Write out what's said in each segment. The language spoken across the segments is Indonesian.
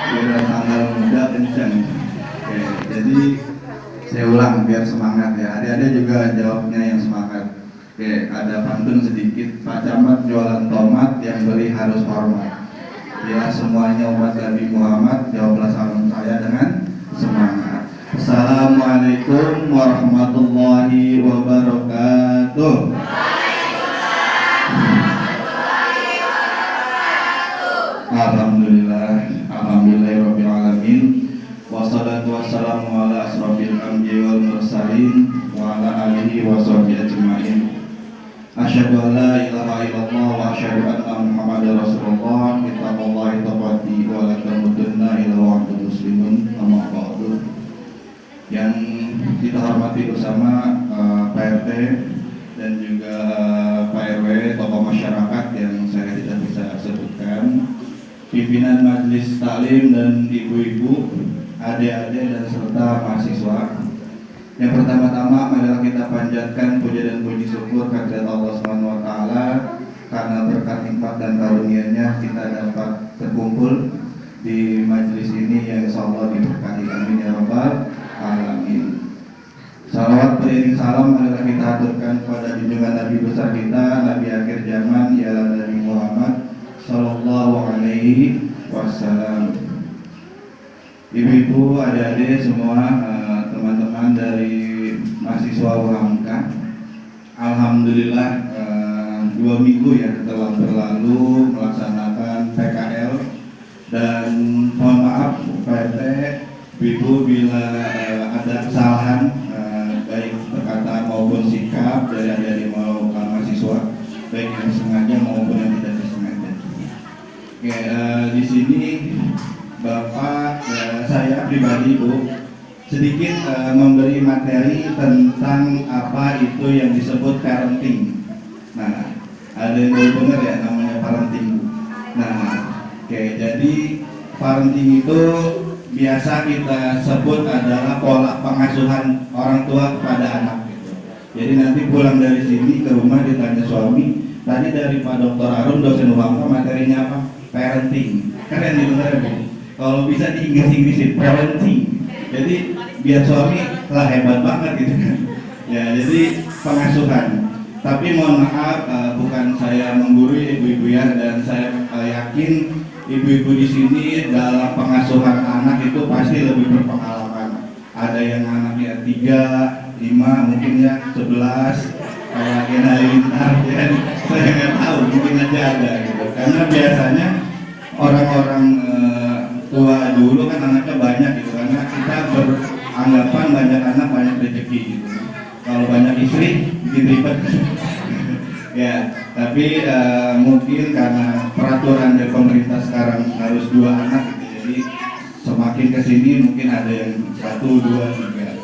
biar tanggal muda kenceng. Oke, jadi saya ulang biar semangat ya. Adik-adik juga jawabnya yang semangat. Oke, ada pantun sedikit. Pak Camat jualan tomat, yang beli harus hormat. Ya, semuanya umat Nabi Muhammad, jawablah salam saya dengan semangat. Assalamualaikum warahmatullahi wabarakatuh. Alhamdulillah, alhamdulillahirabbil alamin. Wassalatu wassalamu ala asrofil anbiya'i wal mursalin wa ala alihi wa sahbihi ajma'in. Asyhadu an la ilaha illallah wa asyhadu anna Muhammadar Rasulullah. Ittaqullaha taqati wa la tamutunna illa wa antum muslimun. Amma ba'du. Yang kita hormati bersama Pak RT dan juga Pak RW, tokoh masyarakat yang saya tidak bisa sebutkan, pimpinan majelis taklim dan ibu-ibu, adik-adik dan serta mahasiswa. Yang pertama-tama marilah kita panjatkan puja dan puji syukur kehadirat Allah Subhanahu wa taala karena berkat nikmat dan karunia-Nya kita dapat terkumpul di majelis ini yang insyaallah diberkahi. Amin ya rabbal alamin. Salawat beriring salam marilah kita aturkan kepada junjungan Nabi besar kita, Nabi akhir zaman, ialah Nabi Muhammad sallallahu alaihi wasallam. Ibu-ibu, adik-adik semua, teman-teman dari mahasiswa UHAMKA, alhamdulillah 2 minggu ya telah berlalu melaksanakan PKL, dan mohon maaf Pak RT, Ibu bila ada kesalahan baik perkataan maupun sikap dari adik-adik maupun mahasiswa, baik yang sengaja maupun yang tidak disengaja. Oke, di sini Bapak, saya pribadi Bu, sedikit memberi materi tentang apa itu yang disebut parenting. Nah, ada yang baru dengar ya namanya parenting Bu. Nah, oke, jadi parenting itu biasa kita sebut adalah pola pengasuhan orang tua kepada anak gitu. Jadi nanti pulang dari sini ke rumah ditanya suami, tadi dari Pak Dr. Arum dosen UHAMKA materinya apa? Parenting. Keren nih bener Bu. Kalau bisa di Inggris-Inggrisin parenting. Jadi biar suami lah hebat banget gitu kan. Ya, jadi pengasuhan. Tapi mohon maaf, bukan saya menggurui ibu-ibu ya, dan saya yakin ibu-ibu di sini dalam pengasuhan anak itu pasti lebih berpengalaman. Ada yang anaknya 3, 5, mungkin ya 11, kayak Gena Lintar ya. Saya nggak tahu, mungkin aja ada gitu. Karena biasanya orang-orang tua dulu kan anaknya banyak gitu, karena kita beranggapan banyak anak banyak rezeki gitu. Kalau banyak istri bikin ribet. Ya, tapi mungkin karena peraturan dari pemerintah sekarang harus 2 anak gitu, jadi semakin kesini mungkin ada yang 1, 2, 3.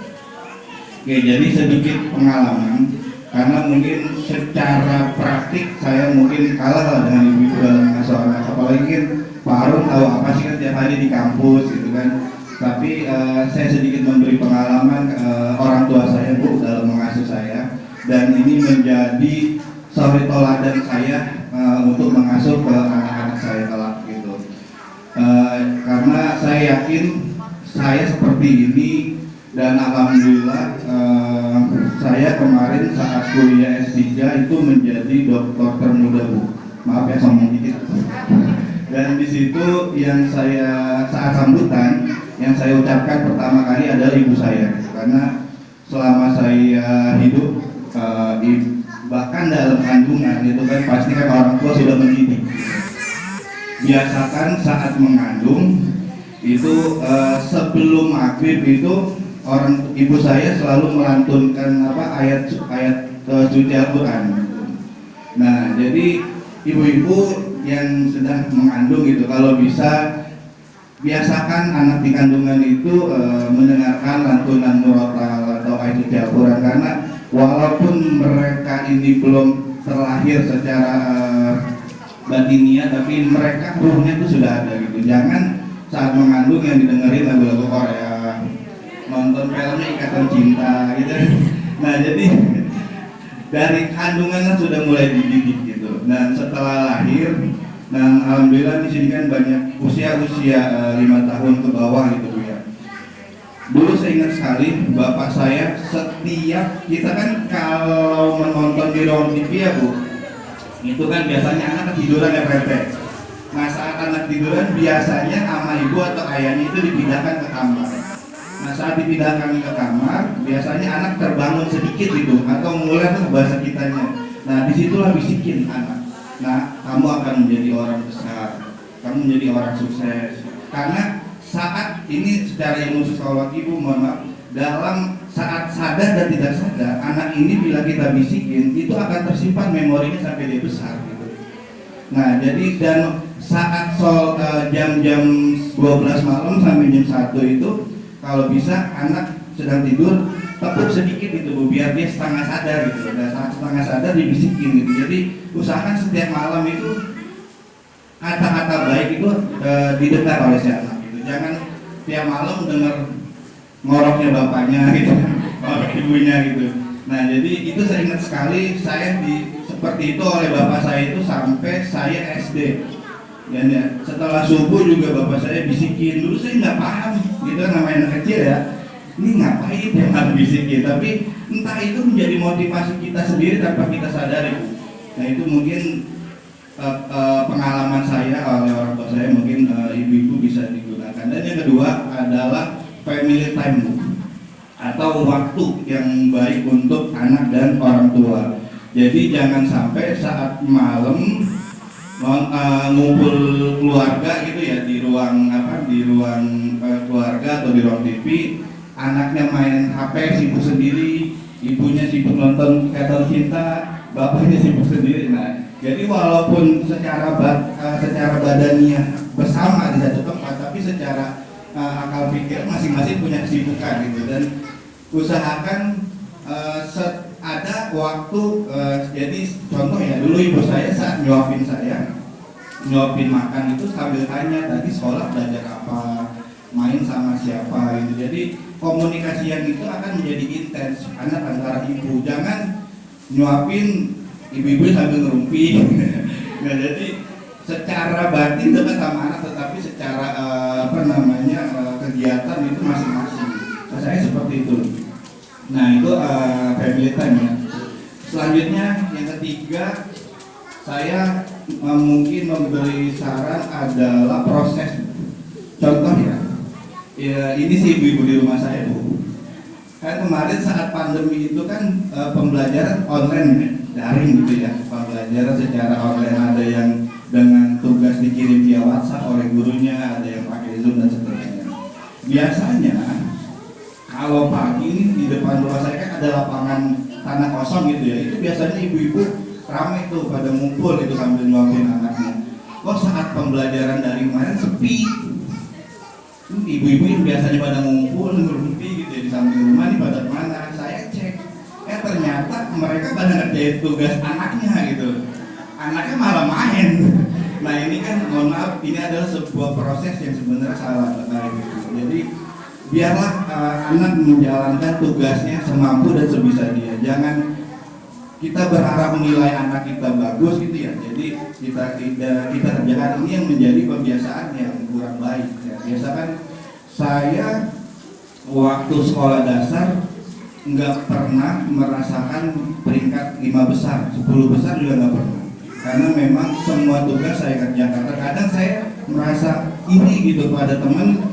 Oke, jadi sedikit pengalaman, karena mungkin secara praktik saya mungkin kalah dengan ibu-ibu dalam mengasuh anak, apalagi kan Pak Arum tahu apa sih kan tiap hari di kampus gitu kan. Tapi saya sedikit memberi pengalaman orang tua saya Bu dalam mengasuh saya, dan ini menjadi suri toladan saya untuk mengasuh ke anak-anak saya kelak gitu. Karena saya yakin saya seperti ini, dan alhamdulillah saya kemarin saat kuliah S3 itu menjadi dokter termuda Bu. Maaf ya sombong dikit. Dan di situ yang saya saat sambutan yang saya ucapkan pertama kali adalah ibu saya, karena selama saya hidup bahkan dalam kandungan itu kan pasti kan orang tua sudah mendidik. Biasakan saat mengandung itu sebelum maghrib itu orang ibu saya selalu melantunkan ayat-ayat suci Al-Quran. Nah, jadi ibu-ibu yang sedang mengandung gitu, kalau bisa biasakan anak di kandungan itu mendengarkan lantunan murotal atau ayat suci Al-Quran, karena walaupun mereka ini belum terlahir secara batiniah, tapi mereka ruhnya itu sudah ada gitu. Jangan saat mengandung yang didengerin lagu-lagu Korea, nonton filmnya Ikatan Cinta gitu. Nah, jadi dari kandungan sudah mulai dididik gitu, dan setelah lahir Dan alhamdulillah di sini kan banyak usia 5 tahun ke bawah gitu Bu ya. Dulu saya ingat sekali bapak saya setiap kita kan kalau menonton di ruang TV ya Bu, itu kan biasanya anak ketiduran ya Pak. Nah saat anak tiduran biasanya sama ibu atau ayahnya itu dipindahkan ke kamar. Nah saat dipindahkan ke kamar biasanya anak terbangun sedikit gitu atau mulai tuh bahasa kitanya. Nah disitulah bisikin anak. Nah kamu akan menjadi orang besar, kamu menjadi orang sukses. Karena saat ini secara ilmu psikologi Bu, mohon maaf, dalam saat sadar dan tidak sadar anak ini bila kita bisikin itu akan tersimpan memorinya sampai dia besar gitu. Nah jadi dan saat jam-jam 12 malam sampai jam 1 itu kalau bisa anak sedang tidur tepuk sedikit gitu Bu, biar dia setengah sadar gitu. Dan saat setengah sadar dibisikin gitu. Jadi usahakan setiap malam itu kata-kata baik itu didengar oleh si anak gitu. Jangan tiap malam dengar ngoroknya bapaknya gitu, ngorok ibunya gitu. Nah jadi itu saya ingat sekali, saya seperti itu oleh bapak saya itu sampai saya SD. Dan ya, setelah subuh juga bapak saya bisikin. Dulu saya nggak paham gitu, namanya anak kecil ya, ini ngapain ya harus bisikin, tapi entah itu menjadi motivasi kita sendiri tanpa kita sadari. Nah itu mungkin pengalaman saya oleh orang tua saya, mungkin ibu-ibu bisa digunakan. Dan yang kedua adalah family time atau waktu yang baik untuk anak dan orang tua. Jadi jangan sampai saat malam ngumpul keluarga gitu ya di ruang keluarga atau di ruang TV, anaknya main HP sibuk sendiri, ibunya sibuk nonton Ikatan Cinta, bapaknya sibuk sendiri. Nah, jadi walaupun secara badannya bersama di satu tempat, tapi secara akal pikir masing-masing punya kesibukan gitu. Dan usahakan ada waktu, jadi contoh ya, dulu ibu saya saat nyuapin makan itu sambil tanya tadi sekolah belajar apa, main sama siapa gitu. Jadi komunikasi yang itu akan menjadi intens anak antara ibu. Jangan nyuapin ibu-ibu sambil ngerumpi. Nah jadi secara batin dekat sama anak, tetapi secara kegiatan itu masing-masing. Nah, saya seperti itu. Nah itu family time ya. Selanjutnya yang ketiga, saya mungkin memberi saran adalah proses. Contoh ya, ini sih ibu-ibu di rumah saya Bu. Kan kemarin saat pandemi itu kan pembelajaran online ya, daring gitu ya. Pembelajaran secara online, ada yang dengan tugas dikirim via WhatsApp oleh gurunya, ada yang pakai Zoom dan sebagainya. Biasanya kalau pagi ini di depan rumah saya kan ada lapangan tanah kosong gitu ya, itu biasanya ibu-ibu ramai tuh pada ngumpul itu sambil nyuapin anaknya. Kok saat pembelajaran daring kemarin sepi, ibu-ibu yang biasanya pada ngumpul ngerumpi gitu ya di samping rumah, nih pada kemana? Saya cek, ternyata mereka pada ngerjain tugas anaknya gitu, anaknya malah main. Nah ini kan mohon maaf, ini adalah sebuah proses yang sebenarnya salah gitu. Jadi biarlah anak menjalankan tugasnya semampu dan sebisa dia. Jangan kita berharap menilai anak kita bagus gitu ya. Jadi kita kerjakan ini yang menjadi kebiasaan yang kurang baik. Ya. Biasakan saya waktu sekolah dasar nggak pernah merasakan peringkat 5 besar, 10 besar juga nggak pernah. Karena memang semua tugas saya kerjakan. Terkadang saya merasa ini gitu pada teman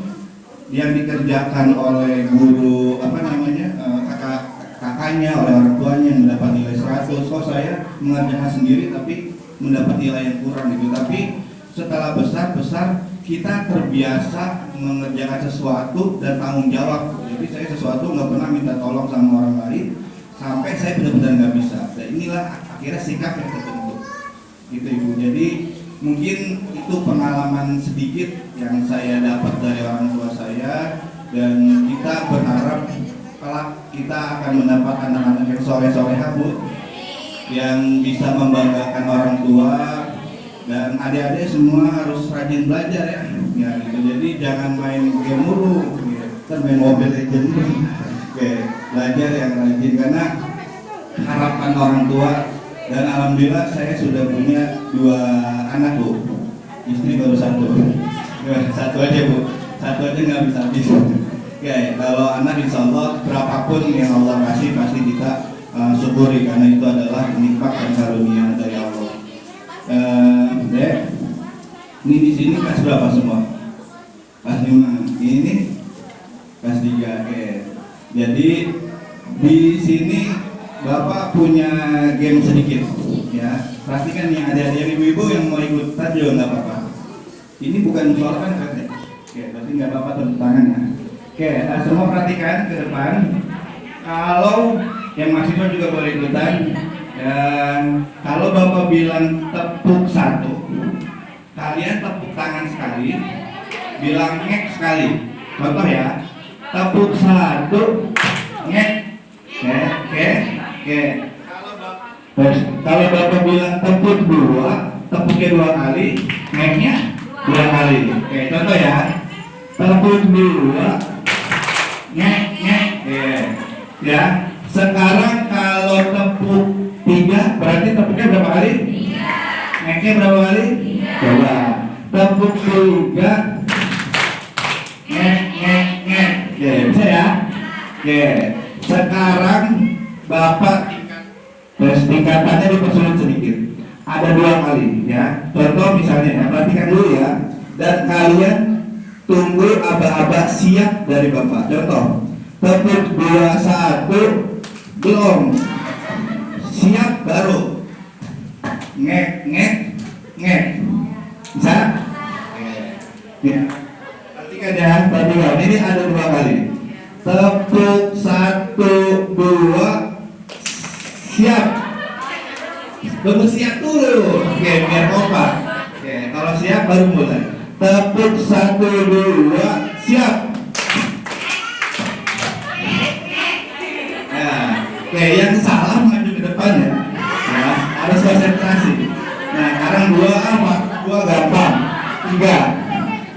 yang dikerjakan oleh guru kakaknya, oleh orang tuanya yang mendapat nilai 100, kok saya mengerjakan sendiri tapi mendapat nilai yang kurang gitu. Tapi setelah besar kita terbiasa mengerjakan sesuatu dan tanggung jawab. Jadi saya sesuatu nggak pernah minta tolong sama orang lain sampai saya benar-benar nggak bisa. Dan inilah akhirnya sikap yang terbentuk gitu Ibu. Jadi mungkin itu pengalaman sedikit yang saya dapat dari orang tua saya, dan kita berharap kelak kita akan mendapat anak-anak yang soleh-soleha Bu, yang bisa membanggakan orang tua, dan adik-adik semua harus rajin belajar ya gitu. Jadi jangan main game mulu gitu. Main Mobile Legends belajar yang rajin, karena harapan orang tua. Dan alhamdulillah saya sudah punya 2 anak Bu. Istri baru satu. Satu aja Bu, satu aja nggak bisa habis. Ya, kalau anak insya Allah berapapun yang Allah kasih pasti kita syukuri karena itu adalah nikmat dan karunia dari Allah. Dek, ini di sini kelas berapa semua? Kelas 5. Ini kelas 3. Oke. Jadi di sini Bapak punya game sedikit, ya. Pastikan nih ada ibu-ibu yang mau ikutan juga nggak apa-apa. Ini bukan soal kan, oke, berarti nggak apa-apa tepuk tangan ya. Oke, semua perhatikan ke depan. Kalau yang mahasiswa juga boleh ikutan. Dan kalau Bapak bilang tepuk satu, kalian tepuk tangan sekali, bilang ngek sekali. Contoh ya, tepuk satu, ngek, ngek. Kalau Bapak bilang tepuk dua, tepuknya 2 kali, ngeknya 2 kali. Oke, contoh ya, tepuk 2, ngek, ya. Sekarang kalau tepuk 3, berarti tepuknya berapa kali? 3. Ngeknya berapa kali? 3. Coba tepuk 3, ngek. Oke, bisa ya? Oke, sekarang Bapak tingkatannya dipersulit sedikit. Ada 2 kali ya. Contoh misalnya ya, perhatikan dulu ya. Dan kalian tunggu aba-aba siap dari Bapak. Contoh, tepuk 2, 1, belum siap baru ngek. Bisa? Ya. Perhatikan ya, perhatikan. Ini ada 2 kali. Tepuk 1, 2, siap. Tunggu siap dulu. Oke, biar kompak. Oke, kalau siap baru mulai. Tepuk 1, 2, siap. Oke, yang salah maju ke depan ya. Harus konsentrasi. Nah, sekarang 2 apa? 2 gampang. 3.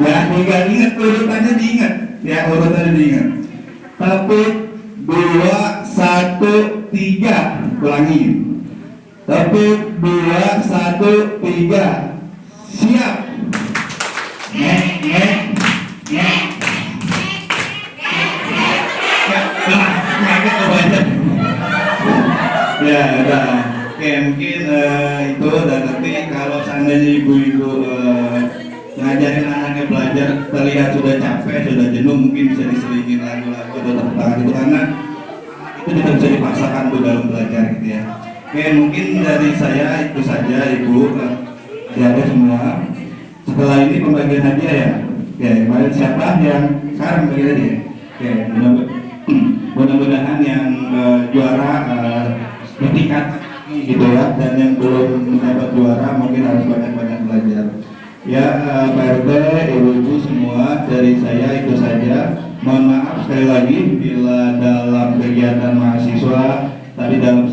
Ya, 3 ingat urutannya diingat. Ya, urutannya diingat. Tepuk 2, 1, 3. Ulangi. Tepuk 2, 1, 3. Siap. Ngek. Ya, udah. Oke, mungkin itu udah ngerti. Kalau seandainya ibu-ibu ngajarin anaknya belajar terlihat sudah capek, sudah jenuh, mungkin bisa diselingin lagu-lagu atau tepuk tangan itu karena itu tidak bisa dipaksakan tuh dalam belajar gitu ya. Oke, mungkin dari saya itu saja Ibu. Ada semua. Setelah ini pembagian hadiah ya. Oke, kemarin siapa yang sekarang bagi hadiah? Oke, mudah-mudahan yang juara bertingkat gitu ya, dan yang belum mendapat juara mungkin harus banyak-banyak belajar ya. Pak RT, ibu-ibu semua, dari saya itu saja. Mohon maaf sekali lagi bila dalam kegiatan mahasiswa tadi dalam